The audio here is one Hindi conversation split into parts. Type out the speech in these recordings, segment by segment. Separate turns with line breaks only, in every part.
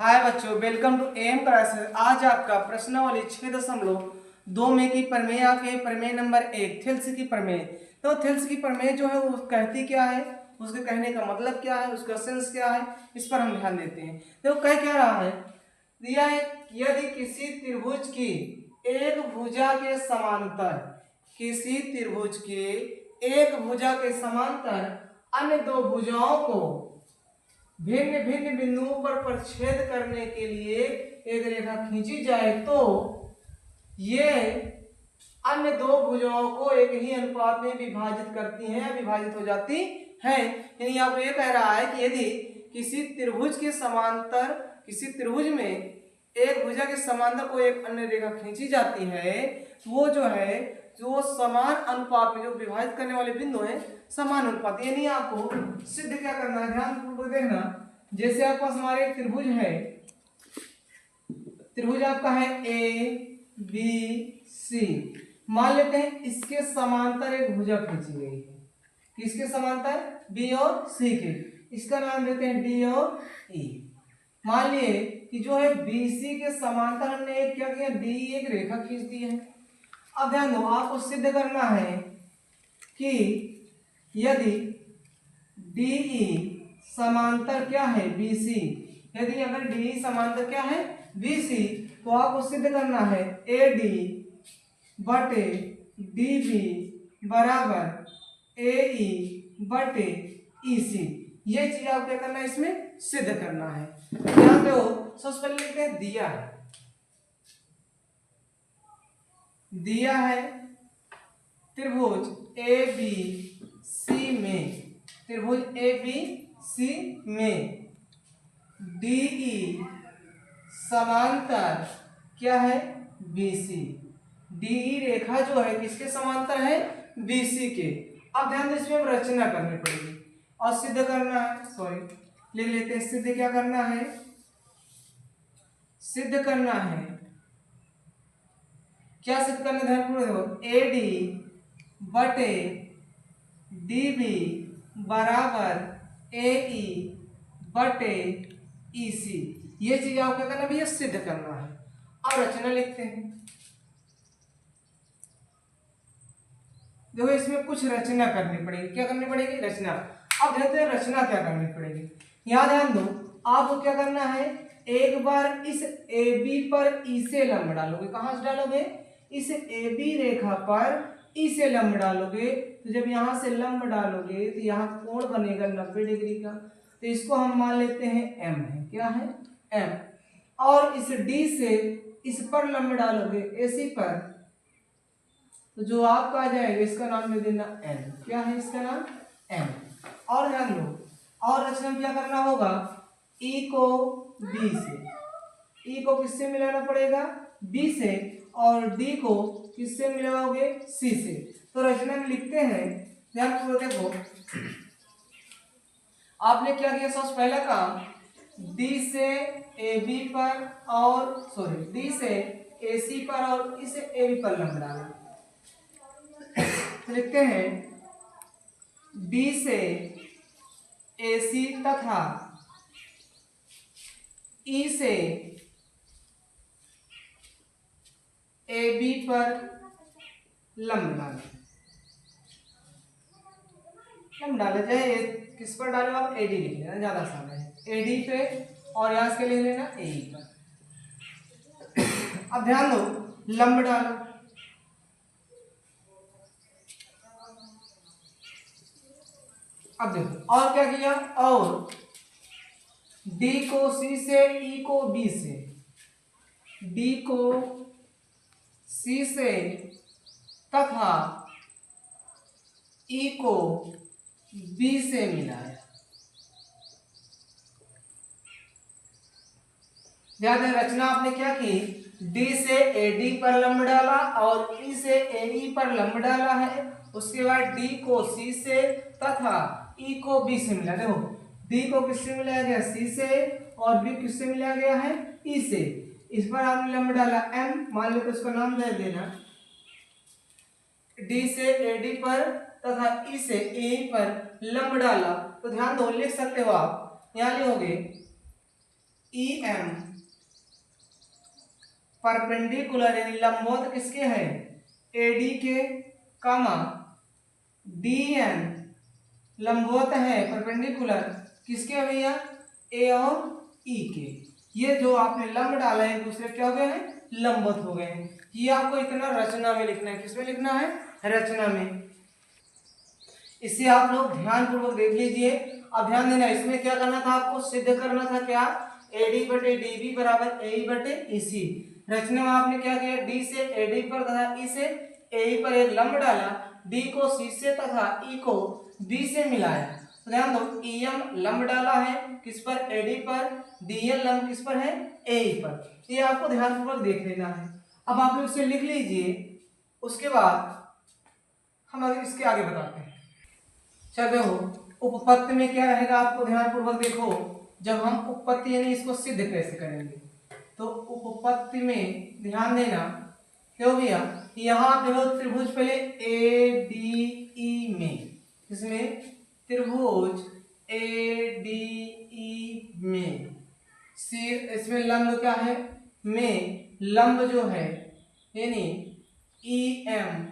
हाय बच्चों, वेलकम टू एम क्लासेस। आज आपका प्रश्नावली 6.2 में की प्रमेय आपके प्रमेय नंबर 1 थेल्स की प्रमेय। तो थेल्स की प्रमेय जो है वो कहती क्या है, उसके कहने का मतलब क्या है, उसका सेंस क्या है, इस पर हम ध्यान देते हैं। तो कह क्या रहा है, दिया है यदि किसी त्रिभुज की एक भुजा के समांतर, किसी त्रिभुज के एक भुजा के समांतर अन्य दो भुजाओं को भिन्न भिन्न बिंदुओं पर प्रच्छेद करने के लिए एक रेखा खींची जाए तो ये अन्य दो भुजाओं को एक ही अनुपात में विभाजित करती हैं, विभाजित हो जाती हैं। यानी आपको ये कह रहा है कि यदि किसी त्रिभुज के समांतर, किसी त्रिभुज में एक भुजा के समांतर को एक अन्य रेखा खींची जाती है, वो जो है जो समान अनुपात में जो विभाजित करने वाले बिंदु है समान अनुपात। यानी आपको सिद्ध क्या करना है, ध्यानपूर्वक देखना। जैसे आपके पास हमारे एक त्रिभुज है, त्रिभुज आपका है ए बी सी। मान लेते हैं इसके समांतर एक भुजा खींची गई है, किसके समांतर, बी और सी के। इसका नाम देते हैं डी और ई। मान लिए कि जो है बीसी के समांतर हमने एक क्या किया, डी एक रेखा खींच दी है। अब ध्यान दो, आपको सिद्ध करना है कि यदि डीई समांतर क्या है बीसी, यदि अगर डीई समांतर क्या है बीसी, तो आपको सिद्ध करना है एडी बटे डीबी बराबर एई बटे ईसी। ये चीज आपको क्या करना है, इसमें सिद्ध करना है। ध्यान दो, सबसे पहले लिखते हैं दिया है, दिया है त्रिभुज ए बी सी में, त्रिभुज ए बी सी में डीई समांतर क्या है बीसी। डीई रेखा जो है किसके समांतर है, बीसी के। अब ध्यान दो, इसमें रचना करनी पड़ेगी और सिद्ध करना है, सॉरी लिख लेते हैं। सिद्ध क्या करना है, सिद्ध करना है, क्या सिद्ध करना, ध्यानपूर्वक देखो। एडी बटे डीबी बराबर एई बटे ईसी। ये चीज आपको क्या करना भैया, सिद्ध करना है। और रचना लिखते हैं। देखो इसमें कुछ रचना करनी पड़ेगी, क्या करनी पड़ेगी, रचना। अब देखते हैं रचना क्या करनी पड़ेगी। यहां ध्यान दो, आपको क्या करना है, एक बार इस ए बी पर ई से लंब डालोगे। कहां से डालोगे, इस ए बी रेखा पर ई से लंब डालोगे। तो जब यहां से लंब डालोगे तो यहाँ कोण बनेगा 90 डिग्री का। तो इसको हम मान लेते हैं एम है, क्या है एम। और इस डी से इस पर लंब डालोगे एसी पर, तो जो आपका आ जाएगा इसका नाम ले देना एन। क्या है इसका नाम, एन। और ध्यान दो, और रचना में क्या करना होगा, ई को बी से, ई को किससे मिलाना पड़ेगा, बी से, और डी को किससे मिलाओगे, सी से। तो रचना में लिखते हैं, ध्यानपूर्वक देखो। आपने क्या किया, सबसे पहला काम डी से ए बी पर और सॉरी डी से ए सी पर और इसे ए बी पर लंब डाला। तो लिखते हैं डी से ए सी तथा ई से ए बी पर लंब डाला। लंब डाला जाए, किस पर डालो आप, एडी लिख लेना, ज्यादा आसान है, एडी पे, और यहां से लिख लेना ए पर। अब ध्यान दो, लंब डालो, अब देखो और क्या किया, और डी को सी से, ई को बी से, डी को सी से तथा ई को बी से मिलाया। ध्यान दें, रचना आपने क्या की, डी से एडी पर लंब डाला और ई से एई पर लंब डाला है। उसके बाद डी को सी से तथा ई को बी से मिला। देखो डी को किससे मिलाया गया, सी से, और बी किससे मिलाया गया है, ई से। इस पर आपने लंब डाला एम, मान लो तो उसका नाम दे देना। डी से एडी पर तथा ई से ए पर लंब डाला, तो ध्यान दो लिख सकते हो आप, यहां लिखोगे ई एम परपेंडिकुलर यानी लंबवत किसके है, एडी के, कामा डी एन लंबवत है परपेंडिकुलर किसके भैया, ए और ई के। ये जो आपने लंब डाला है एक दूसरे क्या हो गए हैं, लंबवत हो गए हैं। ये आपको इतना रचना में लिखना है, किसमें लिखना है, रचना में। इसे आप लोग ध्यान पूर्वक देख लीजिए। अब ध्यान देना, इसमें क्या करना था आपको, सिद्ध करना था क्या, एडी बटे डीबी बराबर ए बटे ईसी। रचना में आपने क्या किया, डी से एडी पर तथा ई से ए पर एक लंब डाला, डी को सी से तथा ई को बी से मिलाया। तो ध्यान दो, ईएम लंब डाला है किस पर, एडी पर, डीएल लंब किस पर है, ए पर। ये आपको ध्यानपूर्वक देख लेना है। अब आप लोग इसे लिख लीजिए, उसके बाद हम अगर इसके आगे बताते हैं। चलो उपपत्ति में क्या रहेगा, आपको ध्यानपूर्वक देखो। जब हम उपपत्ति यानी इसको सिद्ध कैसे करेंगे, तो उपपत्ति में ध्यान देना, क्यों भैया, यहाँ देखो त्रिभुज पहले ए डी ई में, इसमें त्रिभुज ए डी ई में सिर, इसमें लंब क्या है, में लंब जो है यानी ई एम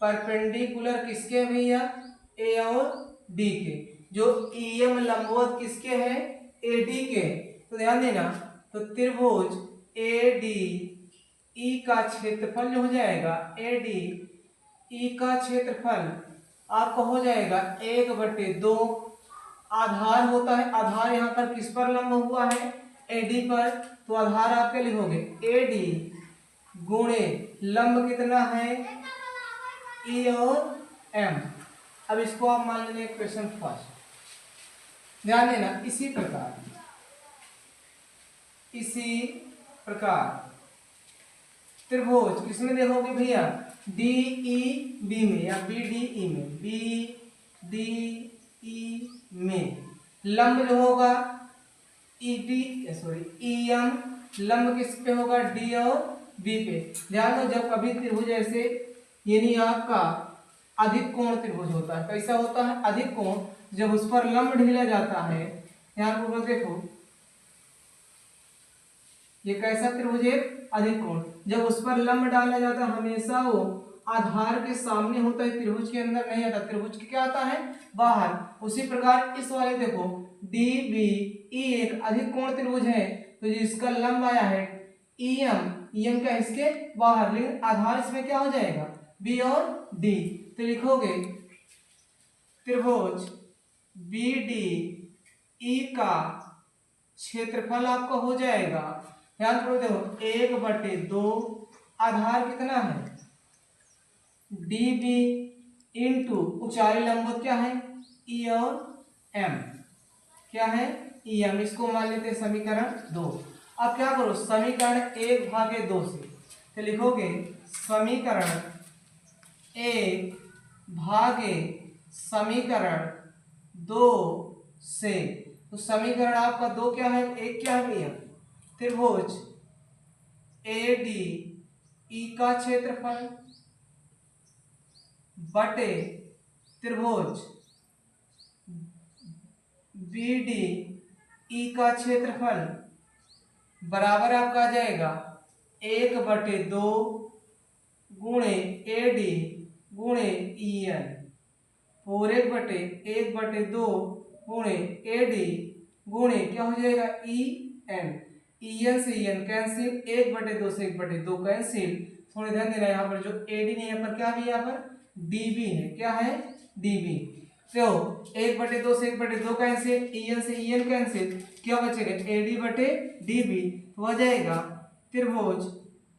परपेंडिकुलर किसके भैया, ए और डी के। जो ई एम लंबवत किसके है, ए डी के। तो ध्यान देना, तो त्रिभुज ए डी ई का क्षेत्रफल जो हो जाएगा, ए डी ई का क्षेत्रफल आपका हो जाएगा 1/2। आधार होता है, आधार यहाँ पर किस पर लंब हुआ है, एडी पर। तो आधार आपके लिखोगे एडी गुणे लंब कितना है, ई और एम। अब इसको आप मान लेंगे क्वेश्चन फर्स्ट। ध्यान देना, इसी प्रकार त्रिभुज किसमें देखोगे भैया, डी ई बी में या बी डी ई में, बी डी ई में लंब जो होगा ई डी ई एम लंब किस पे होगा, डी और बी पे। ध्यान दो, जब कभी त्रिभुज ऐसे यानी आपका अधिक कोण त्रिभुज होता है, कैसा होता है, अधिक कोण, जब उस पर लंब ढीला जाता है। ध्यान पूर्वक देखो, ये कैसा त्रिभुज है, अधिक कोण। जब उस पर लंब डाला जाता है हमेशा वो आधार के सामने होता है, त्रिभुज के अंदर नहीं आता, त्रिभुज के क्या आता है, बाहर। उसी प्रकार इस वाले देखो डी बी ई एक अधिक कोण त्रिभुज है, तो जिसका लंब आया है ई एम का इसके बाहर, लेकिन आधार इसमें क्या हो जाएगा, बी और डी। तो लिखोगे त्रिभुज बी डी ई का क्षेत्रफल आपका हो जाएगा, ध्यान करो देखो 1/2, आधार कितना है डी बी इंटू ऊंचाई लंबवत क्या है, ई और एम, क्या है, ई एम। इसको मान लेते हैं समीकरण 2। अब क्या करो, समीकरण 1/2 से, तो लिखोगे समीकरण 1/2 से। तो समीकरण आपका 2 क्या है, 1 क्या है भैया, त्रिभुज ए डी ई का क्षेत्रफल बटे त्रिभुज बी डी ई का क्षेत्रफल बराबर आपका आ जाएगा 1/2 गुणे ए डी गुणे ई एन, और 1/2 गुणे ए डी गुणे क्या हो जाएगा, ई एन। ई एन से ई एन कैंसिल, 1/2 से 1/2 कैंसिल। थोड़ी ध्यान देना, यहाँ पर जो ए डी नहीं, यहाँ पर क्या भी, यहाँ पर डीबी है, क्या है, डीबी। तो 1/2 से 1/2 कैंसिल, ई एन से ई एन कैंसिल, क्या बचेगा, ए डी बटे डीबी। तो हो जाएगा त्रिभुज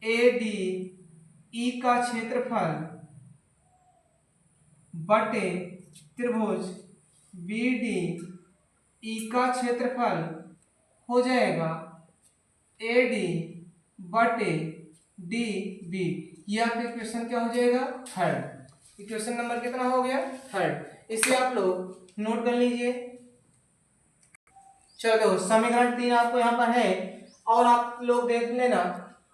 ए डी ई का क्षेत्रफल बटे त्रिभुज बी डी ई का क्षेत्रफल हो जाएगा ए डी बटे डी बी। ये आपका क्वेश्चन क्या हो जाएगा, थर्ड। क्वेश्चन नंबर कितना हो गया, थर्ड। इसे आप लोग नोट कर लीजिए। चलो समीकरण 3 आपको यहाँ पर है, और आप लोग देख लेना।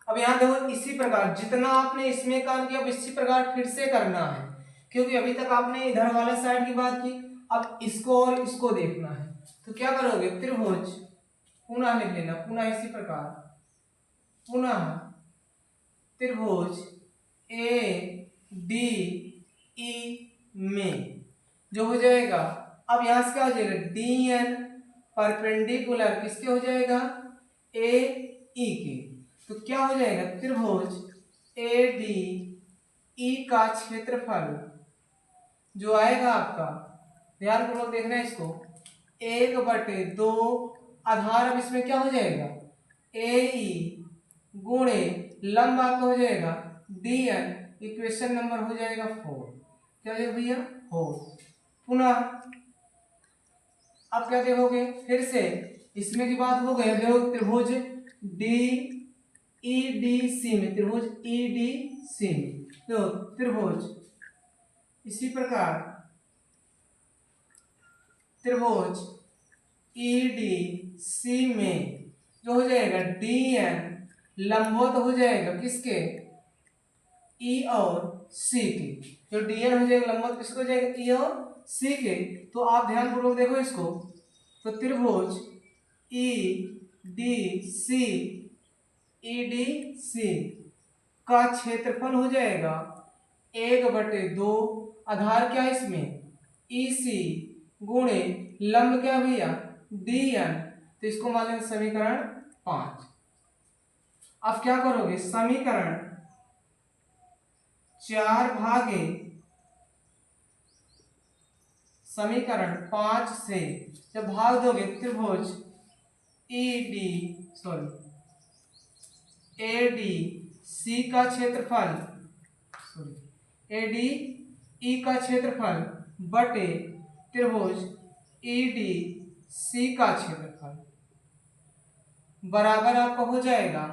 अब यहाँ देखो, इसी प्रकार जितना आपने इसमें काम किया, अब इसी प्रकार फिर से करना है, क्योंकि अभी तक आपने इधर वाला साइड की बात की, अब इसको और इसको देखना है। तो क्या करोगे, त्रिभुज पुनः लिख लेना, पुनः इसी प्रकार, पुनः त्रिभुज ए डी ई में जो हो जाएगा, अब यहां से क्या हो जाएगा, डी एन परपेंडिकुलर किसके हो जाएगा, ए ई के। तो क्या हो जाएगा, त्रिभुज ए डी ई का क्षेत्रफल जो आएगा आपका, ध्यानपूर्वक देखना है इसको, 1/2 आधार, अब इसमें क्या हो जाएगा, ए ई गुणे लंब आपका हो जाएगा डी एन, इक्वेशन नंबर हो जाएगा 4। क्या हो जाएगा भैया, 4। पुनः अब क्या देखोगे, फिर से इसमें की बात हो गई, देखो त्रिभुज डी ई डी सी में, त्रिभुज ई डी सी में, तो त्रिभुज इसी प्रकार त्रिभुज ई डी सी में जो हो जाएगा डी एन लंबवत हो जाएगा किसके, ई और सी के। जो डी एन हो जाएगा लंबवत किसको हो जाएगा, ई और सी के। तो आप ध्यान पूर्वक देखो इसको, तो त्रिभुज ई डी सी का क्षेत्रफल हो जाएगा 1/2 आधार क्या है इसमें, ई सी गुणे लंब क्या भैया, डी एन। तो इसको मान लेंगे समीकरण 5। अब क्या करोगे, समीकरण 4 भागे समीकरण 5 से जब भाग दोगे, त्रिभुज ए डी सी का क्षेत्रफल, ए डी ई का क्षेत्रफल बटे त्रिभुज ई डी सी का क्षेत्रफल बराबर आपका हो जाएगा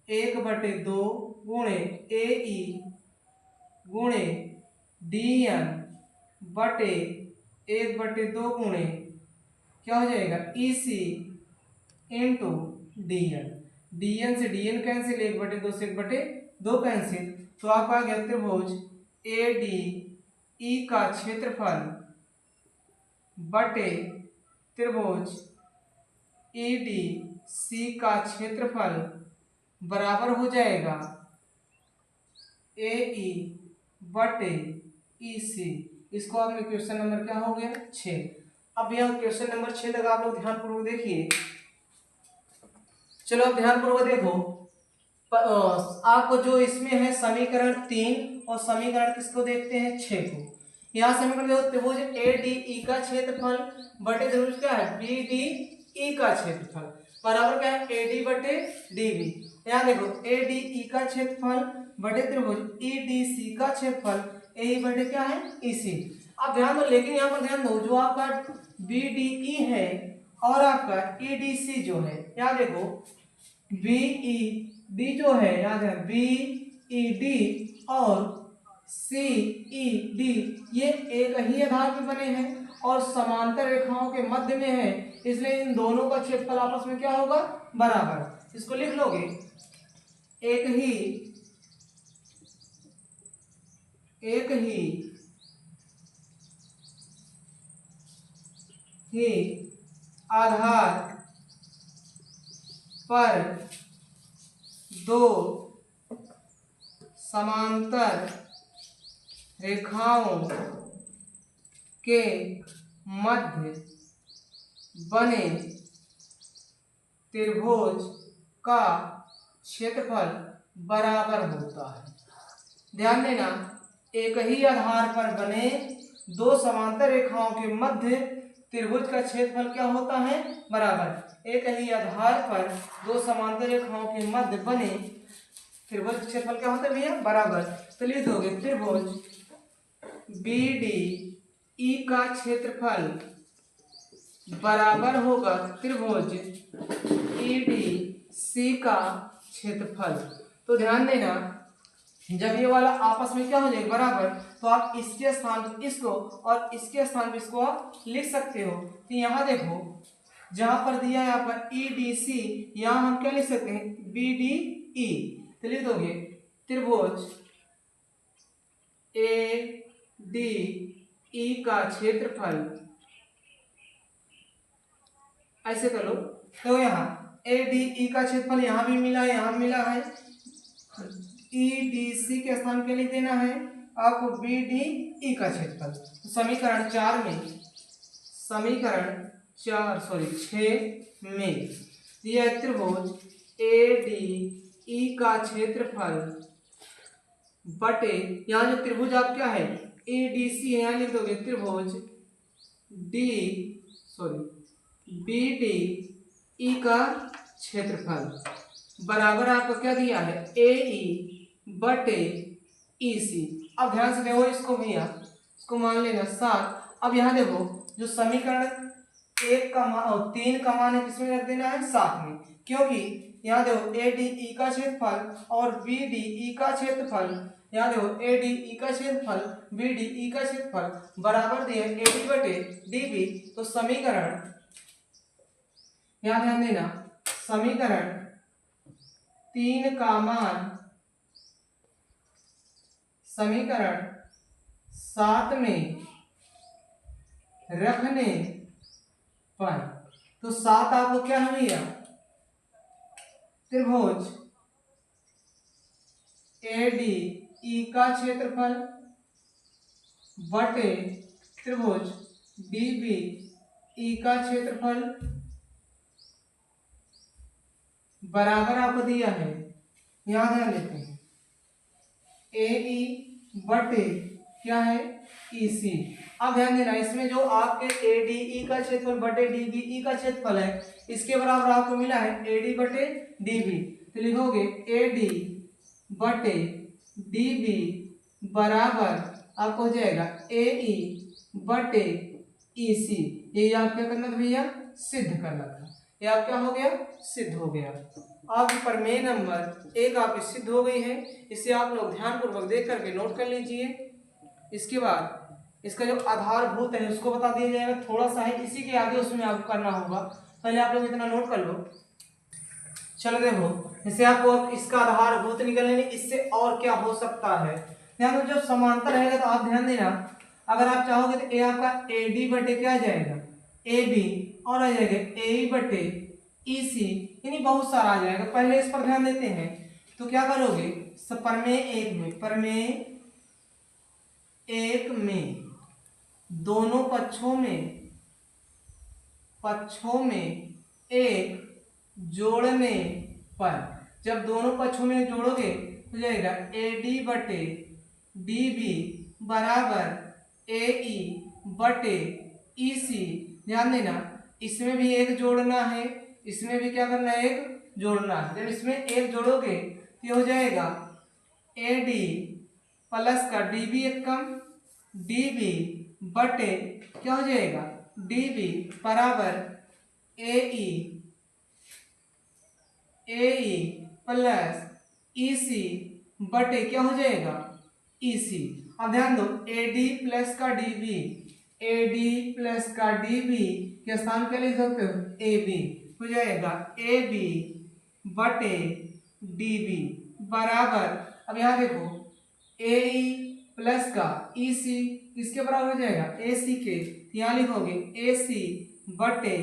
1/2 गुणे ए ई गुणे डी एन बटे 1/2 गुणे क्या हो जाएगा, E C into D N. D N से डी एन कैंसिल, 1/2 से 1/2 कैंसिल। तो आपका आ गया त्रिभुज ए डी ई का क्षेत्रफल बटे त्रिभुज ई डी सी का क्षेत्रफल बराबर हो जाएगा ए ई बटे ई सी। इसको आपने क्वेश्चन नंबर क्या हो गया, 6। अब यह क्वेश्चन नंबर 6 तक आप लोग ध्यानपूर्वक देखिए। चलो अब ध्यानपूर्वक देखो, आपको जो इसमें है समीकरण 3 और समीकरण किसको देखते हैं, 6 को। यहाँ समीकरण देखो, त्रिभुज ए डी ई का क्षेत्रफल बटे त्रिभुज क्या है, बी डी ई का क्षेत्रफल बराबर क्या है, ए डी बटे डी बी। यहाँ देखो ए डी ई का क्षेत्रफल बटे त्रिभुज ई डी सी का क्षेत्रफल ए बटे क्या है, ई सी। अब ध्यान दो, लेकिन यहाँ पर ध्यान दो, जो आपका बी डी ई है और आपका ई डी सी जो है, यहाँ देखो बी ई डी जो है, याद है बी ई डी और सी ई डी ये एक ही आधार पे बने हैं और समांतर रेखाओं के मध्य में है, इसलिए इन दोनों का क्षेत्रफल आपस में क्या होगा, बराबर। इसको लिख लोगे, एक ही आधार पर दो समांतर रेखाओं के मध्य बने त्रिभुज का क्षेत्रफल बराबर होता है। ध्यान देना, एक ही आधार पर बने दो समांतर रेखाओं के मध्य त्रिभुज का क्षेत्रफल क्या होता है, बराबर। एक ही आधार पर दो समांतर रेखाओं के मध्य बने त्रिभुज का क्षेत्रफल क्या होता है भैया, बराबर। तो लिख दोगे त्रिभुज बी डी ई का क्षेत्रफल बराबर होगा त्रिभुज ई डी सी का क्षेत्रफल। तो ध्यान देना, जब ये वाला आपस में क्या हो जाएगा, बराबर, तो आप इसके स्थान पर इसको और इसके स्थान पर इसको आप लिख सकते हो। तो यहाँ देखो, जहां पर दिया है आपका ई डी सी, यहाँ हम क्या लिख सकते हैं, बी डी ई। तो लिख दोगे त्रिभुज ए डी ई का क्षेत्रफल ऐसे कर लो। तो यहाँ ए डी ई का क्षेत्रफल यहाँ भी मिला है, यहाँ मिला है, ई डी सी के स्थान के लिए देना है आपको बी डी ई का क्षेत्रफल। तो समीकरण 6 में दिया त्रिभुज ए डी ई का क्षेत्रफल बटे, यहाँ जो त्रिभुज आप क्या है ए डी सी है, यहाँ लिख दोगे त्रिभुज बी डी ई का क्षेत्रफल बराबर आपको क्या दिया है ए ई बटे ई सी। अब ध्यान से देखो इसको भैया, इसको मान लेना 7। अब यहाँ देखो जो समीकरण 3 का मान है किसमें रख देना है 7 में, क्योंकि यहाँ देखो ए डी ई का क्षेत्रफल और बी डी ई का क्षेत्रफल, यहाँ देखो ए डी ई का क्षेत्रफल बी डी ई का क्षेत्रफल बराबर दिया ए डी बटे डी बी। तो समीकरण, यहाँ ध्यान देना, समीकरण 3 का मान समीकरण 7 में रखने पर, तो 7 आपको क्या है भैया त्रिभुज ए डी ई का क्षेत्रफल बटे त्रिभुज डी बी ई का क्षेत्रफल बराबर आपको दिया है, यहां ध्यान देते हैं, ए ई बटे क्या है ई सी। अब ध्यान देना इसमें जो आपके ए डी ई का क्षेत्रफल बटे डी बी ई का क्षेत्रफल है, इसके बराबर आपको मिला है ए डी बटे डी बी। तो लिखोगे ए डी बटे डी बी बराबर आपको हो जाएगा ए ई बटे ई सी। ये आप क्या करना था भैया सिद्ध करना था, ये आप क्या हो गया सिद्ध हो गया। अब प्रमेय नंबर 1 आप सिद्ध हो गई है, इसे आप लोग ध्यानपूर्वक देख करके नोट कर लीजिए। इसके बाद इसका जो आधारभूत है उसको बता दिया जाएगा, थोड़ा सा है इसी के आगे उसमें आपको करना होगा, पहले आप लोग इतना नोट कर लो। चलो देखो जैसे आपको इसका आधारभूत निकलने में इससे और क्या हो सकता है, ध्यान दो जब समांतर रहेगा तो आप ध्यान देना, अगर आप चाहोगे तो ए आपका ए डी बटे क्या आ जाएगा ए बी और आ जाएगा ए ई बटे ई सी, यानी बहुत सारा आ जाएगा। पहले इस पर ध्यान देते हैं, तो क्या करोगे प्रमेय 1 में दोनों पक्षों में एक जोड़ने पर, जब दोनों पक्षों में जोड़ोगे हो जाएगा ए डी बटे डी बी बराबर ए ई बटे ई सी। ध्यान देना इसमें भी एक जोड़ना है, इसमें भी क्या करना है एक जोड़ना है। जब इसमें एक जोड़ोगे तो ये हो जाएगा ए डी प्लस का डी बी एक कम डी बी बटे क्या हो जाएगा डी बी बराबर ए ई प्लस ई सी बटे क्या हो जाएगा ई सी। अब ध्यान दो ए डी प्लस का D B, A D plus का डी बी के स्थान पे लिख सकते हो ए बी, हो जाएगा ए बी बटे डी बी बराबर, अब यहाँ देखो ए ई प्लस का ई सी किसके बराबर हो जाएगा ए सी के, यहाँ लिखोगे ए सी बटे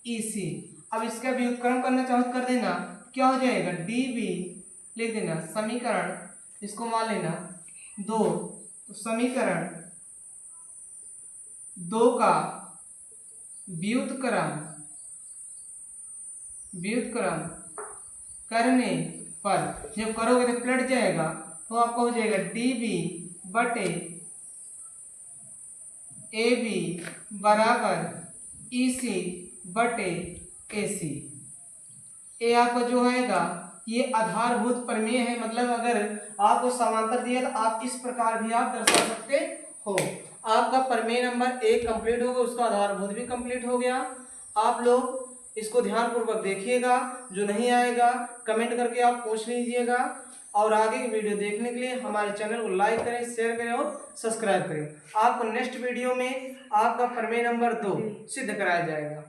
ई सी। अब इसका व्युत्क्रम करना चाहो कर देना, क्या हो जाएगा डी बी लिख देना, समीकरण इसको मान लेना 2, तो समीकरण 2 का व्युत्क्रम करने पर जब करोगे तो पलट जाएगा, तो आपको हो जाएगा डी बी बटे ए बी बराबर ई सी बटे ए सी। ये आपका जो आएगा ये आधारभूत प्रमेय है, मतलब अगर आपको समांतर दिया तो आप इस प्रकार भी आप दर्शा सकते हो। आपका प्रमेय नंबर 1 कंप्लीट हो गया, उसका आधारभूत भी कंप्लीट हो गया। आप लोग इसको ध्यानपूर्वक देखिएगा, जो नहीं आएगा कमेंट करके आप पूछ लीजिएगा, और आगे की वीडियो देखने के लिए हमारे चैनल को लाइक करें, शेयर करें और सब्सक्राइब करें। आपको नेक्स्ट वीडियो में आपका प्रमेय नंबर 2 सिद्ध कराया जाएगा।